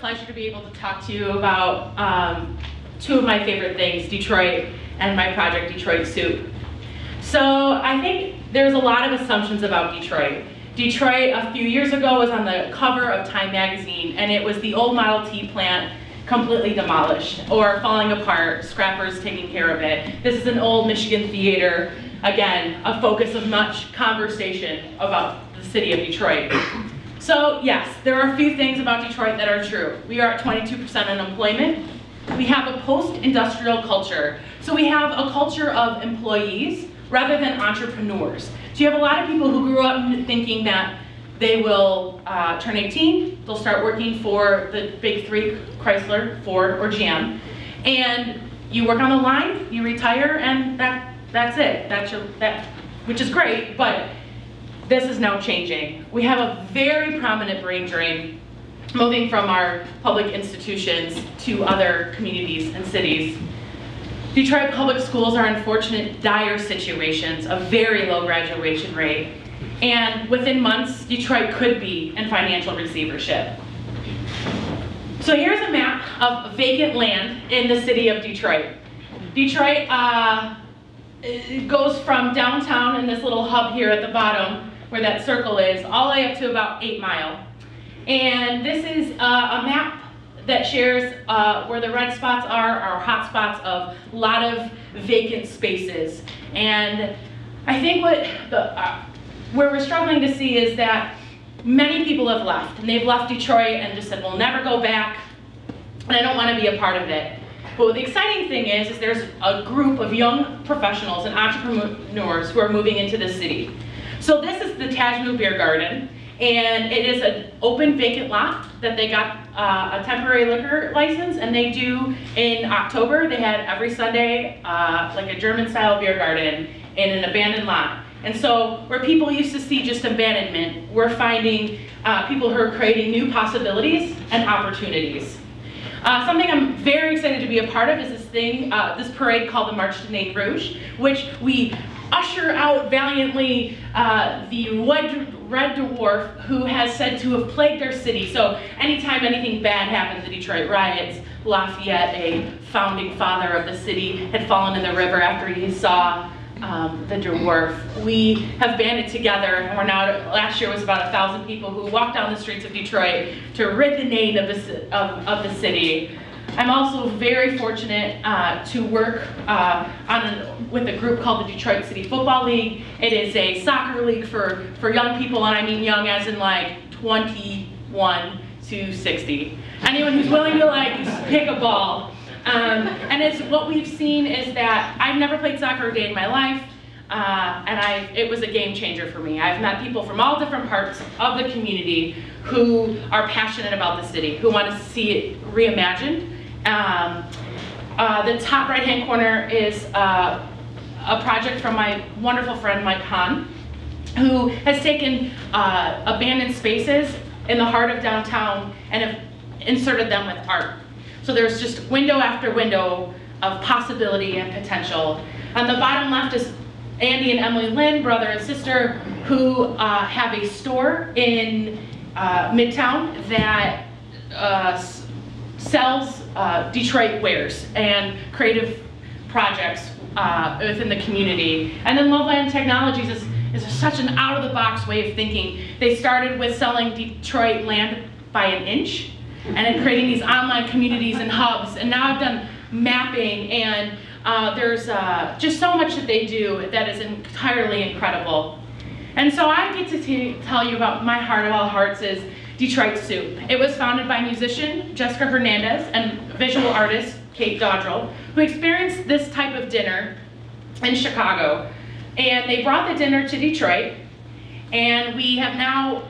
pleasure to be able to talk to you about two of my favorite things, Detroit and my project, Detroit Soup. So I think there's a lot of assumptions about Detroit. Detroit a few years ago was on the cover of Time magazine, and it was the old Model T plant completely demolished or falling apart, scrappers taking care of it. This is an old Michigan theater, again, a focus of much conversation about the city of Detroit. So yes, there are a few things about Detroit that are true. We are at 22% unemployment. We have a post-industrial culture. So we have a culture of employees rather than entrepreneurs. So you have a lot of people who grew up thinking that they will turn 18, they'll start working for the big three, Chrysler, Ford, or GM, and you work on the line, you retire, and that's it. Which is great, but this is now changing. We have a very prominent brain drain moving from our public institutions to other communities and cities. Detroit public schools are in unfortunate, dire situations, a very low graduation rate, and within months, Detroit could be in financial receivership. So here's a map of vacant land in the city of Detroit. Detroit it goes from downtown in this little hub here at the bottom, where that circle is, all the way up to about 8 Mile. And this is a map that shares where the red spots are hot spots of a lot of vacant spaces. And I think where we're struggling to see is that many people have left, and they've left Detroit and just said, we'll never go back, and I don't want to be a part of it. But the exciting thing is there's a group of young professionals and entrepreneurs who are moving into the city. So this is the Tajmu Beer Garden, and it is an open vacant lot that they got a temporary liquor license, and they do in October. They had every Sunday like a German-style beer garden in an abandoned lot. And so where people used to see just abandonment, we're finding people who are creating new possibilities and opportunities. Something I'm very excited to be a part of is this parade called the Marche du Naine Rouge, which we usher out valiantly the red dwarf who has said to have plagued our city. So anytime anything bad happens, the Detroit riots, Lafayette, a founding father of the city, had fallen in the river after he saw the dwarf. We have banded together, and we're now, last year was about 1,000 people who walked down the streets of Detroit to rid the Naine of the city. I'm also very fortunate to work with a group called the Detroit City Futbol League. It is a soccer league for young people, and I mean young as in like 21 to 60. Anyone who's willing to like pick a ball. And it's what we've seen is that I've never played soccer a day in my life, and it was a game changer for me. I've met people from all different parts of the community who are passionate about the city, who want to see it reimagined. The top right-hand corner is a project from my wonderful friend Mike Hahn, who has taken abandoned spaces in the heart of downtown and have inserted them with art. So there's just window after window of possibility and potential. On the bottom left is Andy and Emily Lynn, brother and sister, who have a store in Midtown that sells Detroit wares and creative projects within the community. And then Loveland Technologies is such an out-of-the-box way of thinking. They started with selling Detroit land by an inch, and then creating these online communities and hubs. And now I've done mapping, and there's just so much that they do that is entirely incredible. And so I get to tell you about my heart of all hearts is Detroit Soup. It was founded by musician Jessica Hernandez and visual artist Kate Dodrell, who experienced this type of dinner in Chicago. And they brought the dinner to Detroit, and we have now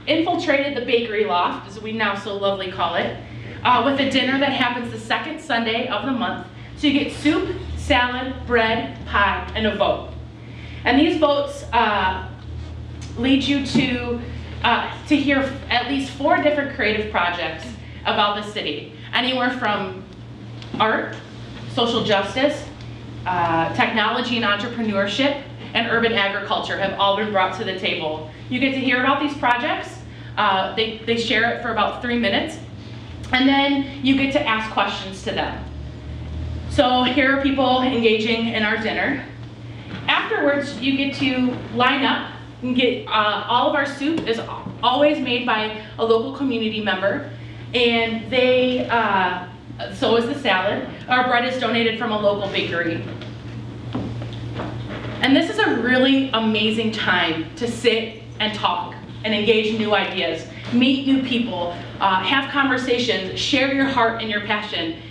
infiltrated the bakery loft, as we now so lovely call it, with a dinner that happens the second Sunday of the month. So you get soup, salad, bread, pie, and a vote. And these votes lead you to hear at least 4 different creative projects about the city. Anywhere from art, social justice, technology and entrepreneurship, and urban agriculture have all been brought to the table. You get to hear about these projects. They share it for about 3 minutes. And then you get to ask questions to them. So here are people engaging in our dinner. Afterwards, you get to line up and get, all of our soup is always made by a local community member, and they, so is the salad. Our bread is donated from a local bakery. And this is a really amazing time to sit and talk and engage in new ideas, meet new people, have conversations, share your heart and your passion.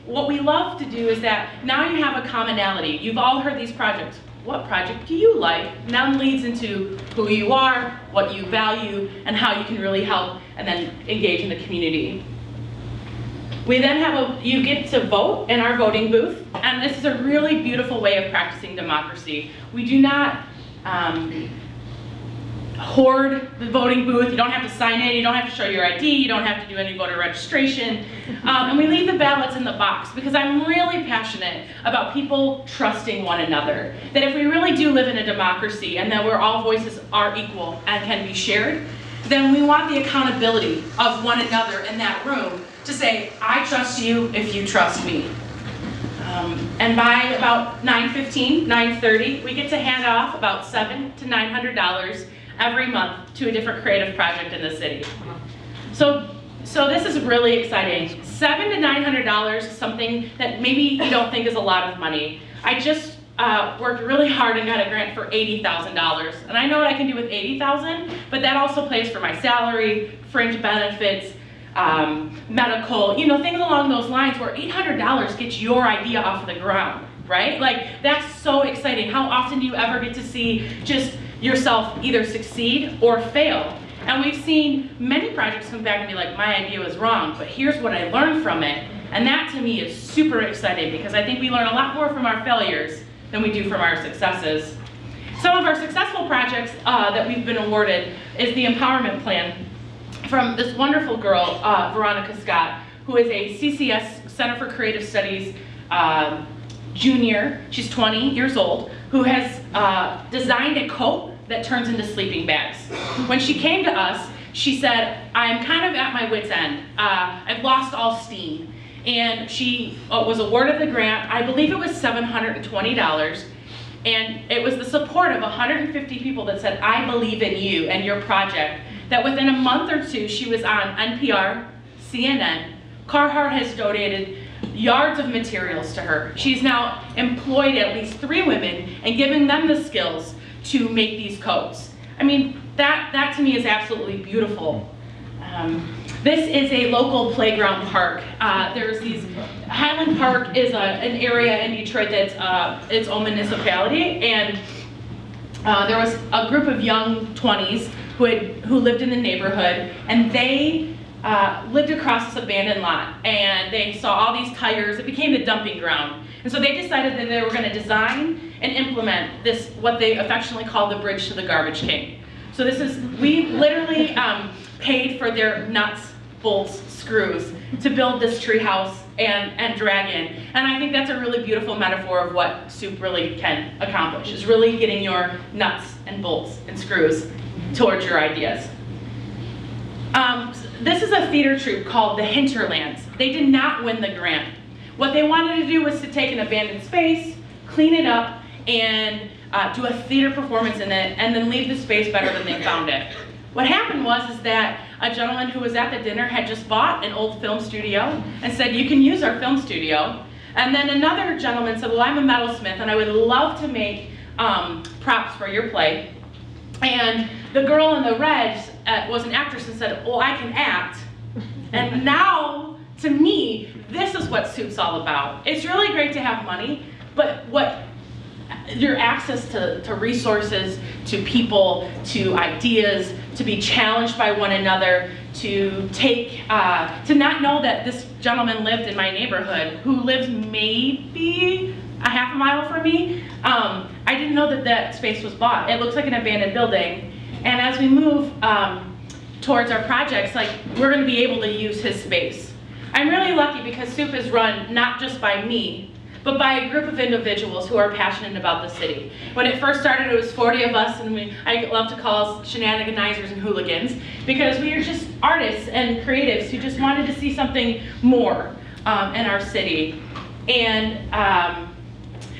What we love to do is that now you have a commonality. You've all heard these projects. What project do you like? Now leads into who you are, what you value, and how you can really help and then engage in the community. We then you get to vote in our voting booth, and this is a really beautiful way of practicing democracy. We do not hoard the voting booth. You don't have to sign in, you don't have to show your ID, you don't have to do any voter registration. And we leave the ballots in the box because I'm really passionate about people trusting one another. That if we really do live in a democracy and that where all voices are equal and can be shared, then we want the accountability of one another in that room to say, I trust you if you trust me. And by about 9:15, 9:30, we get to hand off about $700 to $900 every month to a different creative project in the city. So this is really exciting. $700 to $900 is something that maybe you don't think is a lot of money. I just worked really hard and got a grant for $80,000. And I know what I can do with $80,000, but that also pays for my salary, fringe benefits, medical, things along those lines where $800 gets your idea off of the ground, right? Like, that's so exciting. How often do you ever get to see just yourself either succeed or fail? And we've seen many projects come back and be like, my idea was wrong, but here's what I learned from it. And that to me is super exciting because I think we learn a lot more from our failures than we do from our successes. Some of our successful projects that we've been awarded is the empowerment plan from this wonderful girl, Veronica Scott, who is a CCS, Center for Creative Studies junior. She's 20 years old, who has designed a coat that turns into sleeping bags. When she came to us, she said, I'm kind of at my wit's end. I've lost all steam. And she was awarded the grant. I believe it was $720. And it was the support of 150 people that said, I believe in you and your project, that within a month or two, she was on NPR, CNN. Kaherl has donated yards of materials to her. She's now employed at least 3 women and given them the skills to make these coats. I mean, that to me is absolutely beautiful. This is a local playground park. Highland Park is an area in Detroit that's its own municipality, and there was a group of young 20s who lived in the neighborhood, and they lived across this abandoned lot, and they saw all these tires. It became the dumping ground. And so they decided that they were going to design and implement this, what they affectionately call the bridge to the garbage king. So we literally paid for their nuts, bolts, screws to build this tree house and drag in. And I think that's a really beautiful metaphor of what soup really can accomplish, is really getting your nuts and bolts and screws towards your ideas. This is a theater troupe called the Hinterlands. They did not win the grant. What they wanted to do was to take an abandoned space, clean it up, and do a theater performance in it, and then leave the space better than they found it. What happened was that a gentleman who was at the dinner had just bought an old film studio and said, you can use our film studio. And then another gentleman said, well, I'm a metalsmith and I would love to make props for your play. And the girl in the red was an actress and said, well, I can act. And now, to me, this is what soup's all about. It's really great to have money, but your access to resources, to people, to ideas, to be challenged by one another, to not know that this gentleman lived in my neighborhood, who lives maybe a half a mile from me. I didn't know that space was bought. It looks like an abandoned building. And as we move towards our projects, we're going to be able to use his space. I'm really lucky because soup is run not just by me, but by a group of individuals who are passionate about the city. When it first started, it was 40 of us, and I love to call us shenaniganizers and hooligans, because we are just artists and creatives who just wanted to see something more in our city. And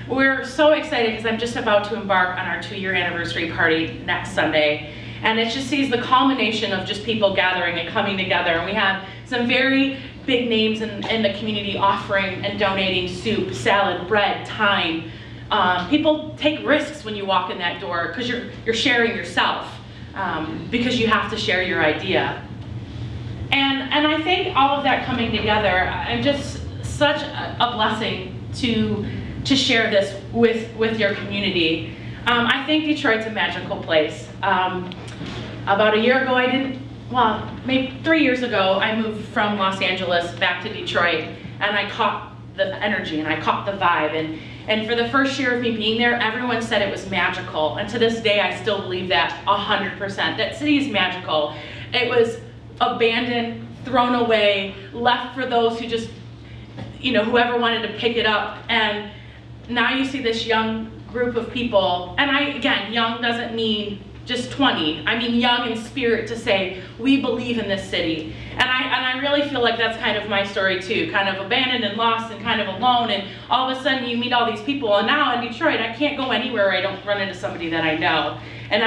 we're so excited because I'm just about to embark on our 2-year anniversary party next Sunday. And it just sees the culmination of just people gathering and coming together. And we have some very big names in the community offering and donating soup, salad, bread, time. People take risks when you walk in that door because you're sharing yourself, because you have to share your idea. And I think all of that coming together, I'm just such a blessing to share this with your community. I think Detroit's a magical place. About a year ago, maybe 3 years ago, I moved from Los Angeles back to Detroit, and I caught the energy and I caught the vibe. And for the first year of me being there, everyone said it was magical. And to this day, I still believe that 100%. That city is magical. It was abandoned, thrown away, left for those who just, whoever wanted to pick it up. And now you see this young group of people, and again, young doesn't mean just 20. I mean young in spirit, to say, we believe in this city. And I really feel like that's kind of my story too, kind of abandoned and lost and kind of alone, and all of a sudden you meet all these people, and now in Detroit, I can't go anywhere where I don't run into somebody that I know. And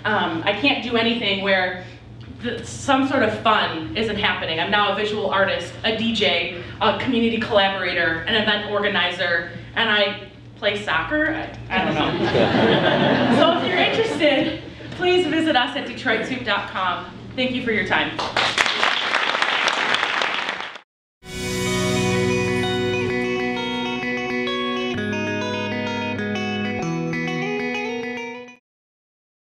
I can't do anything where some sort of fun isn't happening. I'm now a visual artist, a DJ, a community collaborator, an event organizer, and I play soccer? I don't know. So if you're interested, please visit us at DetroitSoup.com. Thank you for your time.